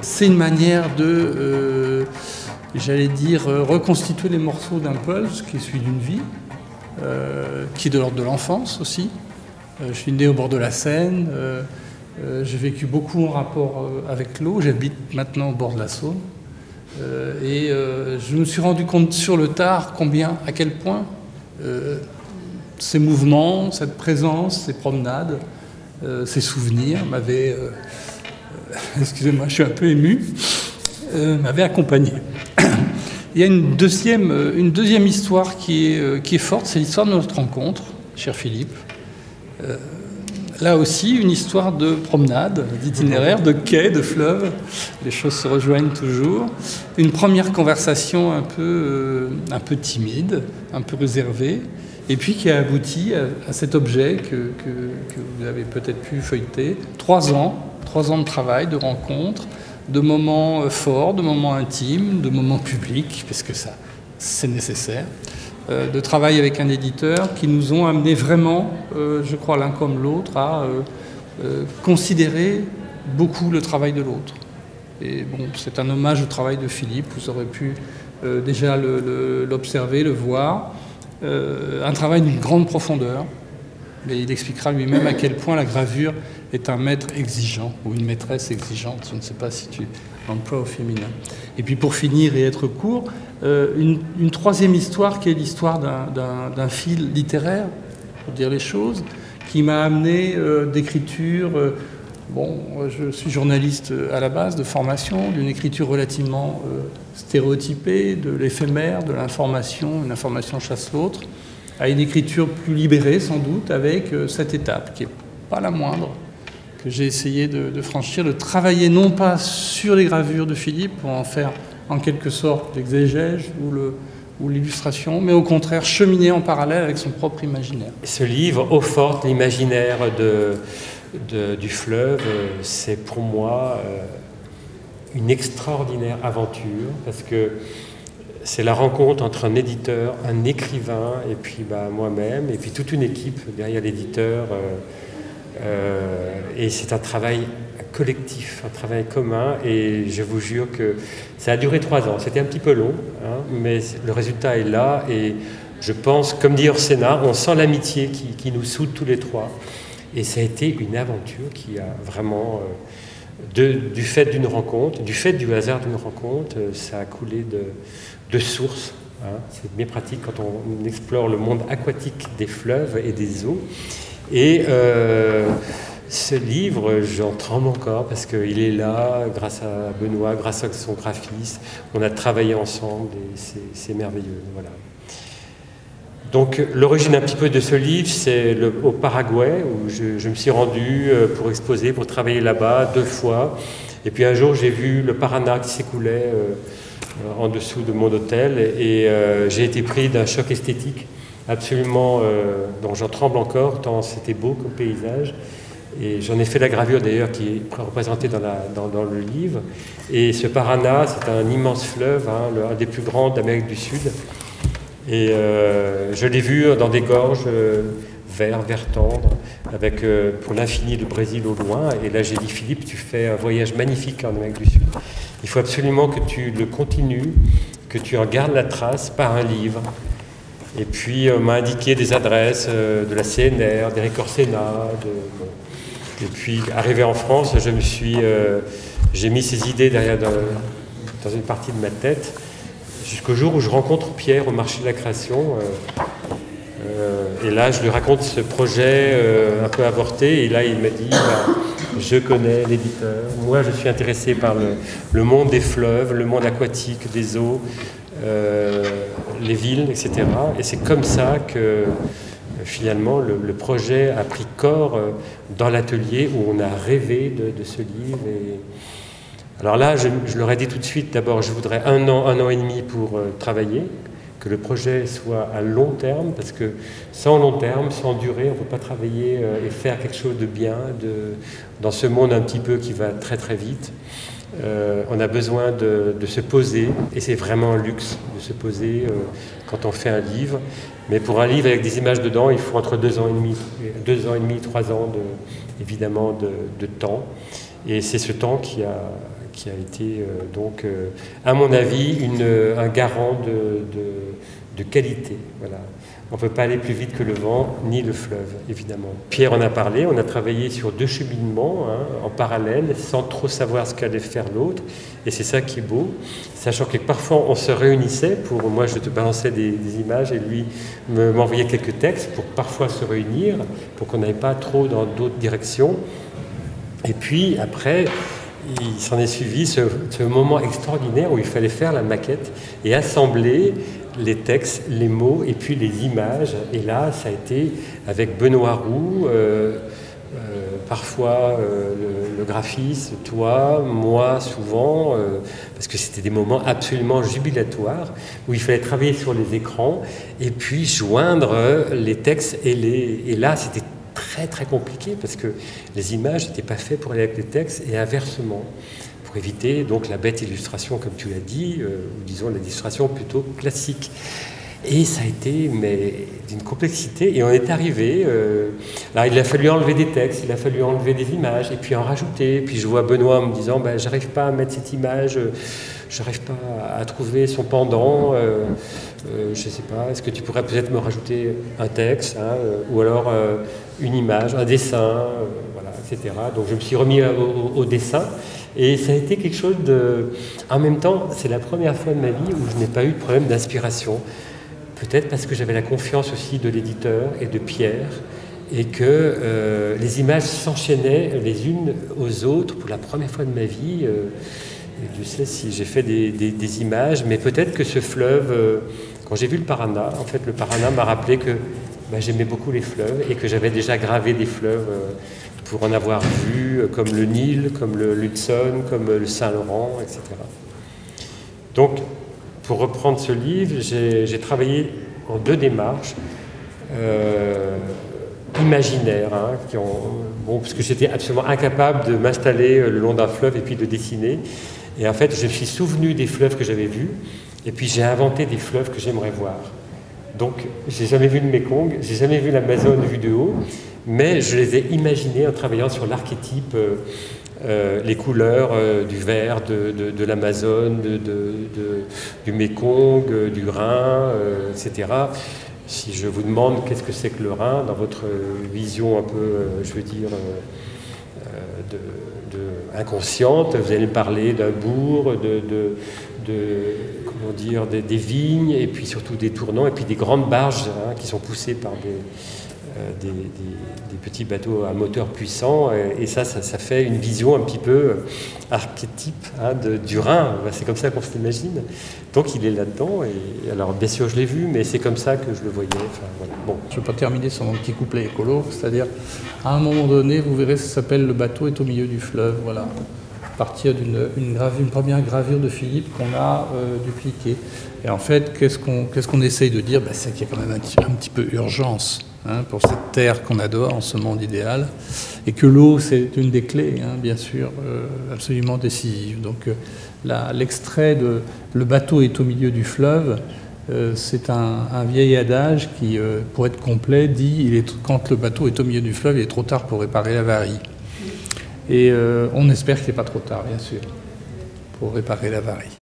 C'est une manière de, j'allais dire, reconstituer les morceaux d'un pulse qui est celui d'une vie, qui est de l'ordre de l'enfance aussi. Je suis né au bord de la Seine, j'ai vécu beaucoup en rapport avec l'eau, j'habite maintenant au bord de la Saône. Et je me suis rendu compte sur le tard à quel point ces mouvements, cette présence, ces promenades, ces souvenirs m'avaient... excusez-moi, je suis un peu ému, m'avait accompagné. Il y a une deuxième histoire qui est forte, c'est l'histoire de notre rencontre, cher Philippe. Là aussi, une histoire de promenade, d'itinéraire, de quai, de fleuve. Les choses se rejoignent toujours. Une première conversation un peu timide, un peu réservée, et puis qui a abouti à cet objet que vous avez peut-être pu feuilleter. 3 ans de travail, de rencontres, de moments forts, de moments intimes, de moments publics, parce que ça, c'est nécessaire, de travail avec un éditeur qui nous ont amené vraiment, je crois l'un comme l'autre, à considérer beaucoup le travail de l'autre. Et bon, c'est un hommage au travail de Philippe, vous aurez pu déjà l'observer, le voir. Un travail d'une grande profondeur, mais il expliquera lui-même à quel point la gravure est un maître exigeant, ou une maîtresse exigeante, je ne sais pas si tu emploies au féminin. Et puis pour finir et être court, une troisième histoire qui est l'histoire d'un fil littéraire, pour dire les choses, qui m'a amené d'écriture, bon, je suis journaliste à la base de formation, d'une écriture relativement stéréotypée, de l'éphémère, de l'information, une information chasse l'autre, à une écriture plus libérée sans doute, avec cette étape qui n'est pas la moindre, que j'ai essayé de franchir, de travailler non pas sur les gravures de Philippe, pour en faire en quelque sorte l'exégèse ou l'illustration, mais au contraire cheminer en parallèle avec son propre imaginaire. Ce livre, Eau forte, l'imaginaire du fleuve, c'est pour moi une extraordinaire aventure, parce que c'est la rencontre entre un éditeur, un écrivain, et puis moi-même, et puis toute une équipe derrière l'éditeur. Et c'est un travail collectif, un travail commun, et je vous jure que ça a duré 3 ans. C'était un petit peu long, hein, mais le résultat est là, et je pense, comme dit Orsena, on sent l'amitié qui nous soude tous les trois. Et ça a été une aventure qui a vraiment, du fait d'une rencontre, du fait du hasard d'une rencontre, ça a coulé de sources. Hein. C'est bien pratique quand on explore le monde aquatique des fleuves et des eaux. Et ce livre, j'en tremble encore parce qu'il est là grâce à Benoît, grâce à son graphiste. On a travaillé ensemble et c'est merveilleux. Voilà. Donc l'origine un petit peu de ce livre, c'est au Paraguay, où je me suis rendu pour exposer, pour travailler là-bas 2 fois. Et puis un jour, j'ai vu le Paraná qui s'écoulait en dessous de mon hôtel, et j'ai été pris d'un choc esthétique absolument, dont j'en tremble encore, tant c'était beau comme paysage. Et j'en ai fait la gravure d'ailleurs qui est représentée dans le livre. Et ce Paraná, c'est un immense fleuve, hein, un des plus grands d'Amérique du Sud. Et je l'ai vu dans des gorges vert tendre, avec pour l'infini le Brésil au loin. Et là j'ai dit, Philippe, tu fais un voyage magnifique en Amérique du Sud. Il faut absolument que tu le continues, que tu en gardes la trace par un livre. Et puis on m'a indiqué des adresses de la CNR, d'Éric Orsena. Et puis arrivé en France, j'ai mis ces idées derrière dans une partie de ma tête, jusqu'au jour où je rencontre Pierre au marché de la création. Et là, je lui raconte ce projet un peu avorté. Et là, il m'a dit, je connais l'éditeur. Moi, je suis intéressé par le monde des fleuves, le monde aquatique, des eaux, les villes, etc. Et c'est comme ça que finalement, le projet a pris corps dans l'atelier où on a rêvé de ce livre. Alors là, je leur ai dit tout de suite, d'abord, je voudrais un an et demi pour travailler, que le projet soit à long terme, parce que sans long terme, sans durée, on ne peut pas travailler et faire quelque chose de bien dans ce monde un petit peu qui va très très vite. On a besoin de se poser, et c'est vraiment un luxe de se poser quand on fait un livre. Mais pour un livre avec des images dedans, il faut entre 2 ans et demi, 3 ans évidemment de temps. Et c'est ce temps qui a été donc, à mon avis, un garant de qualité. Voilà. On ne peut pas aller plus vite que le vent, ni le fleuve, évidemment. Pierre en a parlé, on a travaillé sur 2 cheminements en parallèle, sans trop savoir ce qu'allait faire l'autre. Et c'est ça qui est beau, sachant que parfois on se réunissait, moi je te balançais des images et lui m'envoyait quelques textes pour parfois se réunir, pour qu'on n'aille pas trop dans d'autres directions. Et puis après, il s'en est suivi ce moment extraordinaire où il fallait faire la maquette et assembler les textes, les mots et puis les images. Et là, ça a été avec Benoît Roux, parfois le graphiste, toi, moi souvent, parce que c'était des moments absolument jubilatoires où il fallait travailler sur les écrans et puis joindre les textes et là, c'était très très compliqué parce que les images n'étaient pas faites pour aller avec les textes et inversement, pour éviter donc la bête illustration comme tu l'as dit, ou disons l'illustration plutôt classique. Et ça a été d'une complexité et on est arrivé, là il a fallu enlever des textes, il a fallu enlever des images et puis en rajouter, puis je vois Benoît me disant j'arrive pas à mettre cette image, j'arrive pas à trouver son pendant, je sais pas, est-ce que tu pourrais peut-être me rajouter un texte, ou alors une image, un dessin, voilà, etc. Donc je me suis remis au dessin et ça a été quelque chose En même temps, c'est la première fois de ma vie où je n'ai pas eu de problème d'inspiration. Peut-être parce que j'avais la confiance aussi de l'éditeur et de Pierre et que les images s'enchaînaient les unes aux autres pour la première fois de ma vie. Je sais si j'ai fait des images, mais peut-être que ce fleuve, quand j'ai vu le Paraná, en fait le Paraná m'a rappelé que j'aimais beaucoup les fleuves et que j'avais déjà gravé des fleuves pour en avoir vu, comme le Nil, comme le Hudson, comme le Saint-Laurent, etc. Donc, pour reprendre ce livre, j'ai travaillé en 2 démarches imaginaires, parce que j'étais absolument incapable de m'installer le long d'un fleuve et puis de dessiner. Et en fait, je me suis souvenu des fleuves que j'avais vus, et puis j'ai inventé des fleuves que j'aimerais voir. Donc, j'ai jamais vu le Mékong, j'ai jamais vu l'Amazone vue de haut, mais je les ai imaginés en travaillant sur l'archétype, les couleurs du vert de l'Amazone, du Mékong, du Rhin, etc. Si je vous demande qu'est-ce que c'est que le Rhin, dans votre vision un peu, je veux dire, inconsciente, vous allez me parler d'un bourg, comment dire, des vignes, et puis surtout des tournants, et puis des grandes barges qui sont poussées par des petits bateaux à moteur puissant, et ça fait une vision un petit peu archétype du Rhin. C'est comme ça qu'on se l'imagine. Donc il est là-dedans, et alors bien sûr je l'ai vu, mais c'est comme ça que je le voyais. Enfin, voilà. Bon. Je ne vais pas terminer sur mon petit couplet écolo, c'est-à-dire à un moment donné, vous verrez, ça s'appelle « Le bateau est au milieu du fleuve ». Voilà. À partir d'une première gravure de Philippe qu'on a dupliquée. Et en fait, qu'est-ce qu'on essaye de dire? C'est qu'il y a quand même un petit peu urgence pour cette terre qu'on adore, en ce monde idéal, et que l'eau, c'est une des clés, bien sûr, absolument décisive. Donc l'extrait de « Le bateau est au milieu du fleuve », c'est un vieil adage qui, pour être complet, dit quand le bateau est au milieu du fleuve, il est trop tard pour réparer l'avarie. Et on espère qu'il n'est pas trop tard, bien sûr, pour réparer l'avarie.